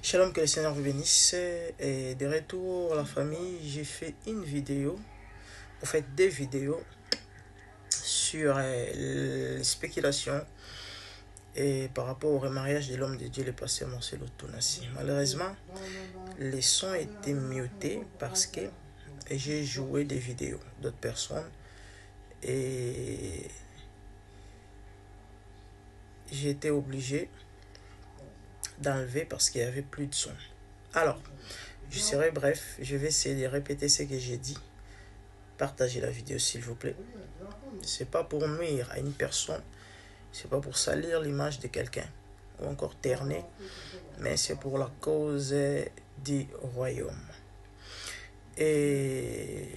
Shalom, que le Seigneur vous bénisse. Et de retour, la famille, j'ai fait une vidéo, en fait des vidéos sur les spéculations et par rapport au remariage de l'homme de Dieu, le pasteur Marcelo Tonassi. Malheureusement, les sons étaient mutés parce que j'ai joué des vidéos d'autres personnes et j'ai été obligé d'enlever parce qu'il n'y avait plus de son. Alors, je serai bref, je vais essayer de répéter ce que j'ai dit. Partagez la vidéo s'il vous plaît. C'est pas pour nuire à une personne, c'est pas pour salir l'image de quelqu'un ou encore terner, mais c'est pour la cause du royaume. Et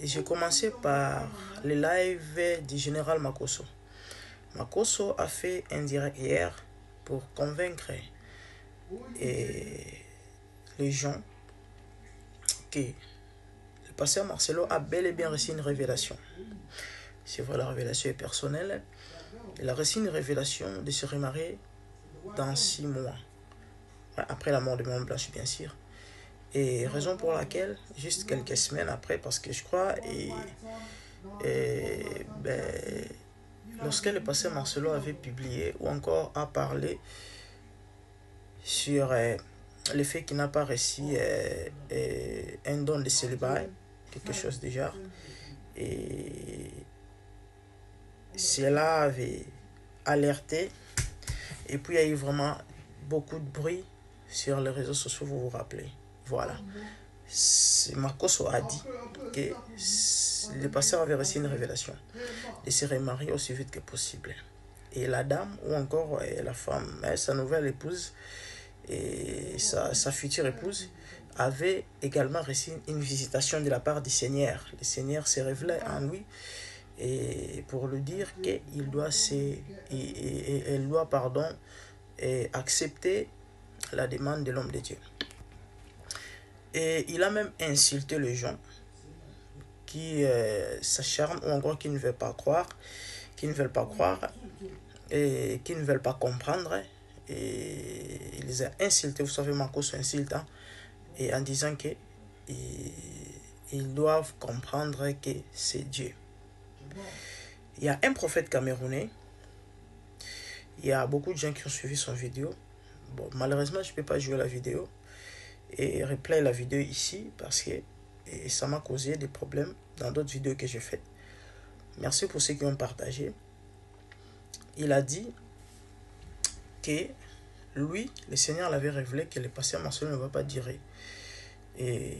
j'ai commencé par le live du général Makosso. Makosso a fait un direct hier pour convaincre les gens que le pasteur Marcelo a bel et bien reçu une révélation. C'est vrai, la révélation est personnelle. Il a reçu une révélation de se remarier dans 6 mois. Après la mort de Mme Blanche, bien sûr. Et raison pour laquelle, juste quelques semaines après, parce que je crois, lorsque le pasteur Marcelo avait publié ou encore a parlé sur le fait qu'il n'a pas reçu un don de célibat, quelque chose du genre, et cela avait alerté, et puis il y a eu vraiment beaucoup de bruit sur les réseaux sociaux, vous vous rappelez. Voilà. Makosso a dit que le pasteur avait reçu une révélation de se remarier aussi vite que possible. Et la dame, ou encore la femme, sa nouvelle épouse, et sa future épouse, avait également reçu une visitation de la part du Seigneur. Le Seigneur se révélait en lui et pour lui dire qu'il doit accepter la demande de l'homme de Dieu. Et il a même insulté les gens qui s'acharnent ou encore qui ne veulent pas croire, et qui ne veulent pas comprendre. Et il les a insultés, vous savez, Makosso insulte, et en disant que ils doivent comprendre que c'est Dieu. Il y a un prophète camerounais, il y a beaucoup de gens qui ont suivi son vidéo. Bon, malheureusement, je ne peux pas jouer la vidéo et replay la vidéo ici parce que ça m'a causé des problèmes dans d'autres vidéos que j'ai faites. Merci pour ceux qui ont partagé. Il a dit que lui, le Seigneur l'avait révélé que le pasteur Marcelo ne va pas durer. Et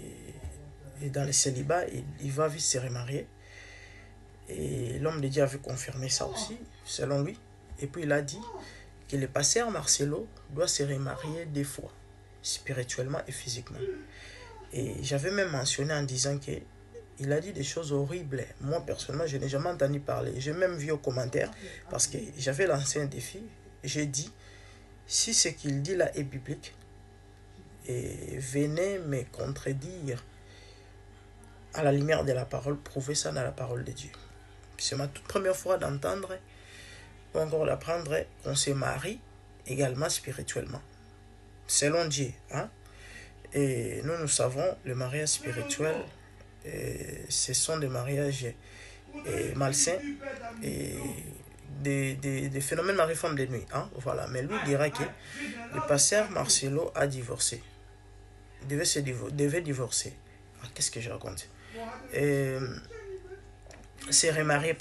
dans le célibat, il va vite se remarier. Et l'homme de Dieu avait confirmé ça aussi, selon lui. Et puis il a dit que le pasteur Marcelo doit se remarier 2 fois, spirituellement et physiquement. Et j'avais même mentionné en disant que il a dit des choses horribles. Moi, personnellement, je n'ai jamais entendu parler. J'ai même vu aux commentaires, parce que j'avais lancé un défi. J'ai dit, si ce qu'il dit là est biblique, et venez me contredire à la lumière de la parole, prouvez ça dans la parole de Dieu. C'est ma toute première fois d'entendre, ou encore d'apprendre qu'on se marie également spirituellement, selon Dieu. Et nous savons, le mariage spirituel, ce sont des mariages malsains et des phénomènes mariformes de nuit. Voilà. Mais lui dira que le pasteur Marcelo a divorcé. Devait divorcer. Qu'est-ce que je raconte? S'est remarié,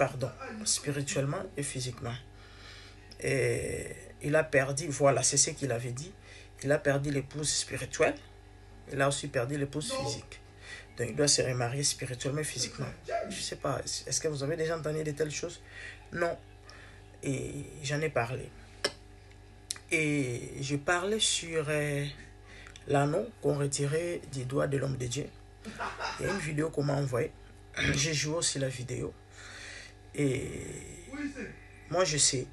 spirituellement et physiquement. Et il a perdu, voilà, c'est ce qu'il avait dit. Il a perdu l'épouse spirituelle. Il a aussi perdu l'épouse physique. Donc il doit se remarier spirituellement et physiquement. Je ne sais pas, est-ce que vous avez déjà entendu de telles choses? Non. Et j'en ai parlé. Et je parlais sur l'anneau qu'on retirait du doigt de l'homme de Dieu. Il y a une vidéo qu'on m'a envoyée. J'ai joué aussi la vidéo. Et moi je sais,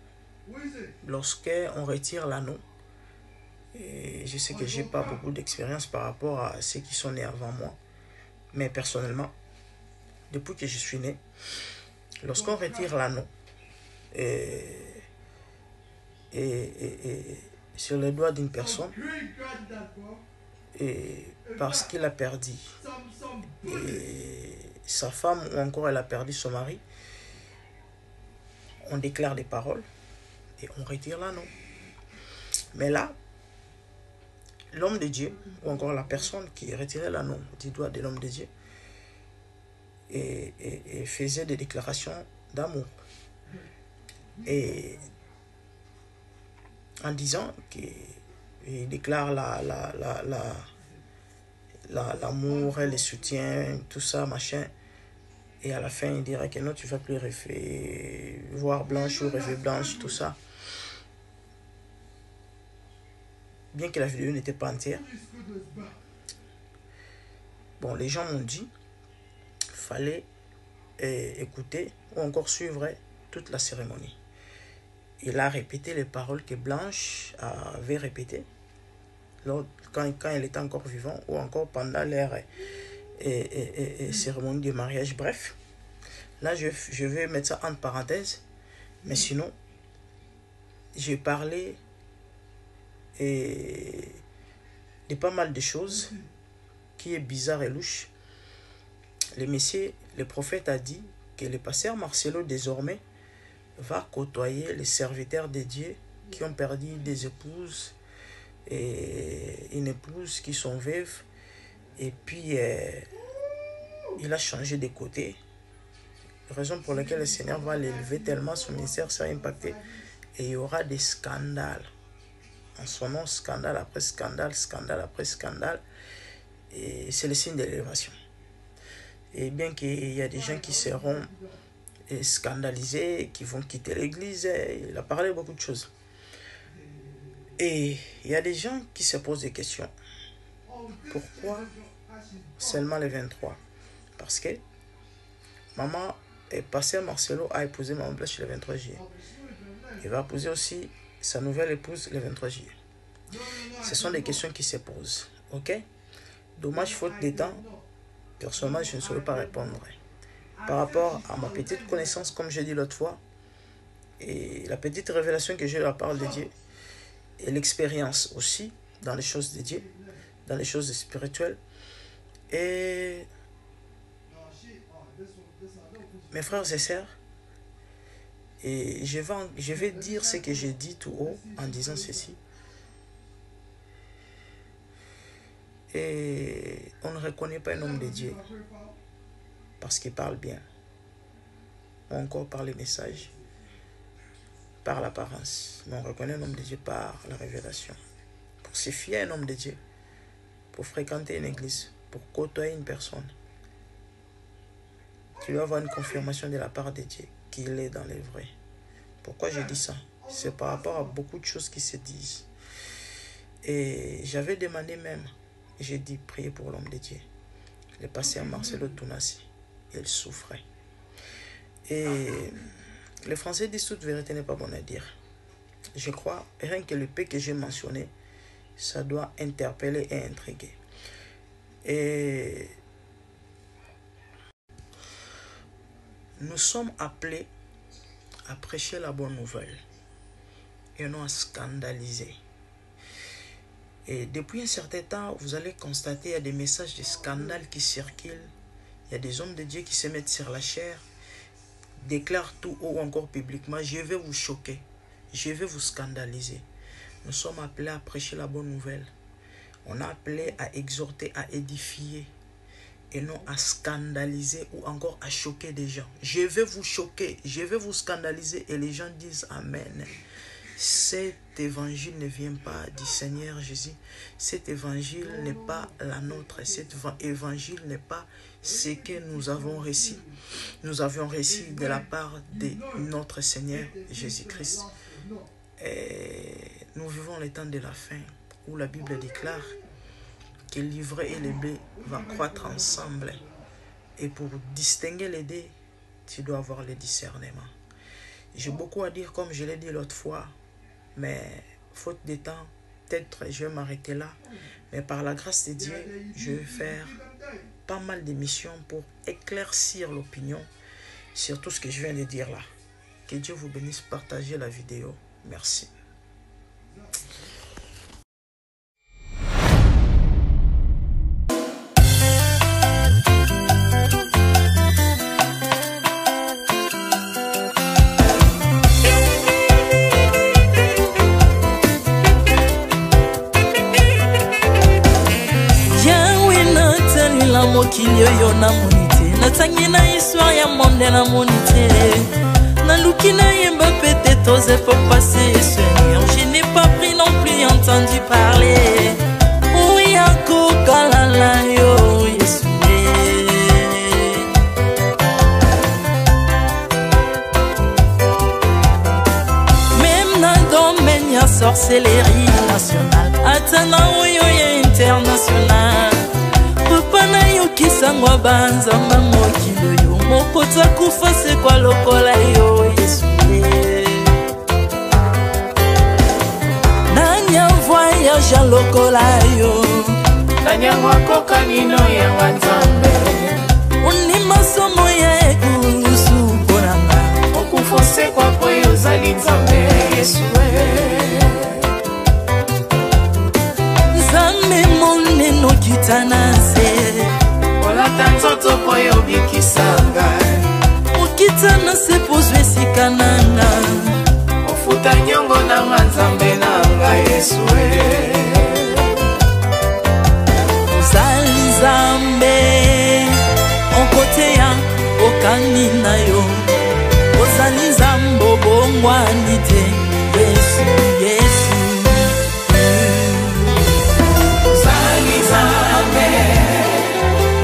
lorsqu'on retire l'anneau, et je sais que je n'ai pas beaucoup d'expérience par rapport à ceux qui sont nés avant moi. Mais personnellement, depuis que je suis né, lorsqu'on retire l'anneau, sur les doigts d'une personne et parce qu'il a perdu et sa femme ou encore elle a perdu son mari, on déclare des paroles et on retire l'anneau. Mais là, l'homme de Dieu, ou encore la personne qui retirait l'anneau du doigt de l'homme de Dieu, et faisait des déclarations d'amour. Et en disant qu'il déclare l'amour, le soutien, tout ça, machin. Et à la fin, il dirait que non, tu ne vas plus voir blanche ou rêver blanche, tout ça. Bien que la vidéo n'était pas entière. Bon, les gens m'ont dit fallait écouter ou encore suivre toute la cérémonie. Il a répété les paroles que Blanche avait répétées quand elle était encore vivante ou encore pendant leur cérémonie de mariage. Bref, là je vais mettre ça entre parenthèses, mais sinon j'ai parlé de pas mal de choses qui est bizarre et louche. Le prophète a dit que le pasteur Marcelo désormais va côtoyer les serviteurs de Dieu qui ont perdu des épouses et une épouse qui sont veuves, et puis il a changé de côté, raison pour laquelle le Seigneur va l'élever tellement, son ministère sera impacté et il y aura des scandales en son nom, scandale après scandale, scandale après scandale, et c'est le signe de l'élévation. Et bien qu'il y a des gens qui seront scandalisés, qui vont quitter l'église, il a parlé beaucoup de choses. Et il y a des gens qui se posent des questions. Pourquoi seulement les 23? Parce que maman est passée à Marcelo, a épousé Maman Blanche le 23 juillet. Il va épouser aussi sa nouvelle épouse le 23 juillet. Ce sont des questions qui se posent. Ok? Dommage, faute de temps. Personnellement, je ne saurais pas répondre. Par rapport à ma petite connaissance, comme j'ai dit l'autre fois, et la petite révélation que j'ai de la parole de Dieu, et l'expérience aussi dans les choses de Dieu, dans les choses spirituelles. Et mes frères et sœurs, et je vais dire ce que j'ai dit tout haut en disant ceci. Et on ne reconnaît pas un homme de Dieu parce qu'il parle bien, ou encore par les messages, par l'apparence. Mais on reconnaît un homme de Dieu par la révélation. Pour se fier à un homme de Dieu, pour fréquenter une église, pour côtoyer une personne, tu dois avoir une confirmation de la part de Dieu qu'il est dans les vrais. Pourquoi je dis ça? C'est par rapport à beaucoup de choses qui se disent. Et j'avais demandé même, j'ai dit, prier pour l'homme de Dieu. Le pasteur Marcelo Tounassi, il souffrait. Et les Français disent toute vérité n'est pas bon à dire. Je crois, rien que le peu que j'ai mentionné, ça doit interpeller et intriguer. Et nous sommes appelés à prêcher la bonne nouvelle et non à scandaliser. Et depuis un certain temps, vous allez constater qu'il y a des messages de scandale qui circulent. Il y a des hommes de Dieu qui se mettent sur la chair, déclarent tout haut encore publiquement, je vais vous choquer, je vais vous scandaliser. Nous sommes appelés à prêcher la bonne nouvelle. On a appelé à exhorter, à édifier, et non à scandaliser ou encore à choquer des gens. Je vais vous choquer, je vais vous scandaliser, et les gens disent Amen. Cet évangile ne vient pas du Seigneur Jésus. Cet évangile n'est pas la nôtre. Cet évangile n'est pas ce que nous avons reçu. Nous avions reçu de la part de notre Seigneur Jésus-Christ. Et nous vivons les temps de la fin où la Bible déclare que l'ivraie et le blé vont croître ensemble. Et pour distinguer les deux, tu dois avoir le discernement. J'ai beaucoup à dire comme je l'ai dit l'autre fois, mais faute de temps, peut-être je vais m'arrêter là. Mais par la grâce de Dieu, je vais faire pas mal d'émissions pour éclaircir l'opinion sur tout ce que je viens de dire là. Que Dieu vous bénisse, partagez la vidéo. Merci. mokili oyo namoni te natangi na histoire ya monde namoni te naluki nayemba pete toze po passer Seigneur je n'ai pas pris non plus entendu parler oui akokalala yo Yesu même na domaine ya sorcellerie nationale atana oyo ya international papa na yo kisangwa banzamba mokilo yo mokota kufa se kwa lokola yo Yesu nanya voyage lokola yo nanya wakoka nino ya wanzambe uni masomo ya ekusu konanga okufose kwa poyo zali nzambe Yesu nzambe moneno kitanase olata nzoto poyo bikisanga okitana se pozwe sikananga ofuta nyongo na nzambe nanga Yesu ozali nzambe onkote ya okani na yo ozali nzambe obongwani te Yesu Yesu ozali nzambe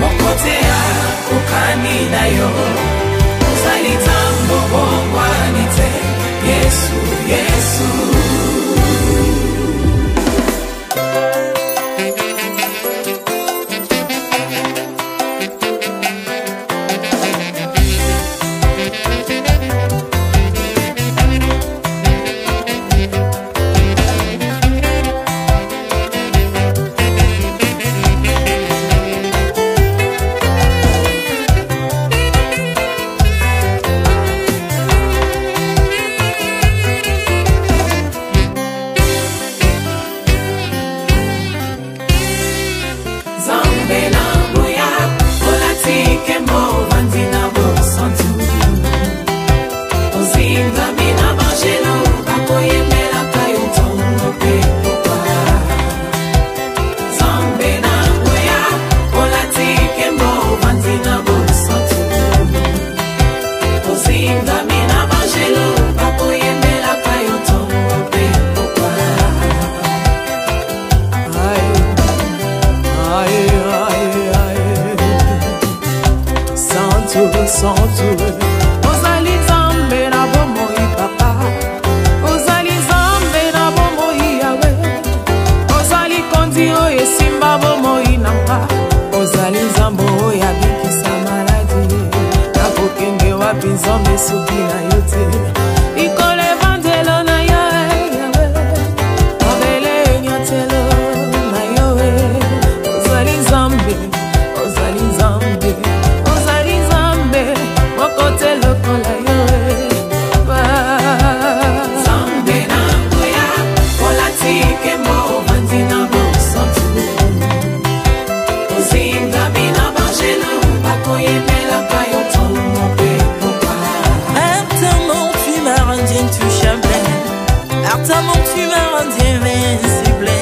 onkote ya okani na yo ozali nzambe obongwani te Yesu Yesu ozali nzambe na bomoi papa ozali nzambe na bomoi yawe ozali konzi oyo esimba bomoi nanga ozali nzambe oyo abikisa maladi nakokende wapi nzambe soki na yo te likolo evangelo na yo yawe mabele nyatelo na yo ozali nzambe ozali nzambe mokote lokola yo nzambe nango ya olatike mobandi na bosantu ozingami na bangelo bakoyemelaka yo ntongo mpe popa Artamon tu m'as rendu intouchable Artamon tu m'as rendu invincible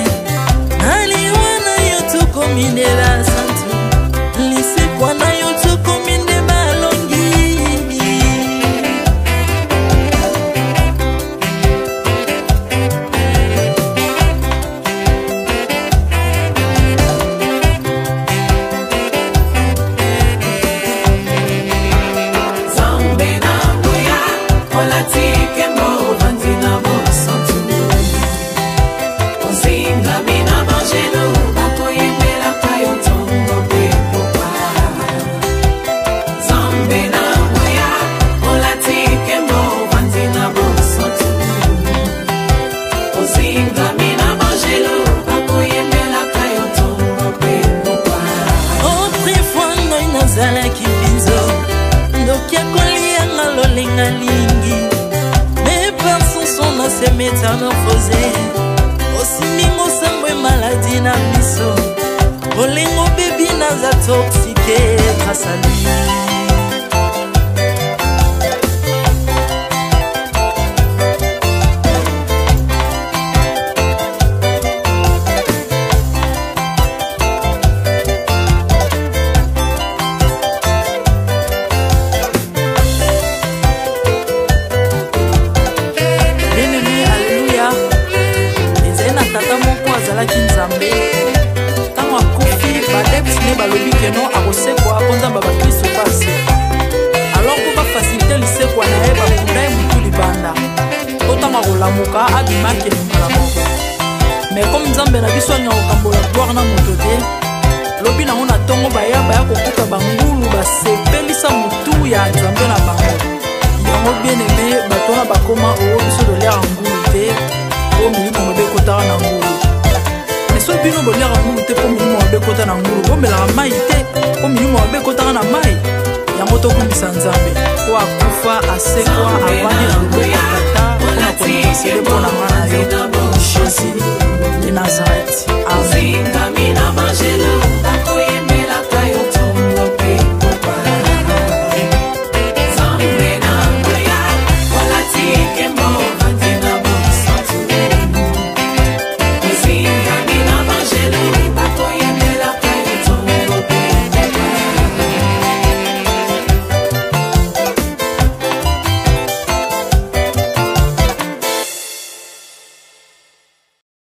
Aliwana yo tokomine la santu lise kwana yo tokomine balongi olatike mobandi na bosantu ozingami na bangelo bakoyemelaka yo ntongo mpe popa nzambe na ngoya olatike mobandi na bosantu ozingami na bangelo bakoyemelaka yo ntongo mpe popa autrefois ngai nazalaki binzo ndoki akolianga lolenga lingi mes peurs sont na se métamorphosé osimbi mosambwe maladi na miso olengo bebi naza toxike grâce à lui asalaki nzambe ntango akufi badepsine balobi keno akosekwa mpo nzambe bakristo mpo asekwa alors mpo bafasilite lisekwa na ye bakunda ye mutu libanda to ntango akolamuka abimaki elingala moko mais comme nzambe na biso alinga kokambola gloire na moto te lobi nango na ntongo baya kokuta bangulu basepelisa mutu ya nzambe na bango yango bien aimé bato wana bakoma oyo biso dolera ngulu te po milimo mabe ekotaka na ngulu mais so bino bolera ngulu te po milimo mabe ekota na ngulu bomelaka mai te po milimo mabe ekotaka na mai yango tokumisa nzambe po akufa asekwa avandi na loboko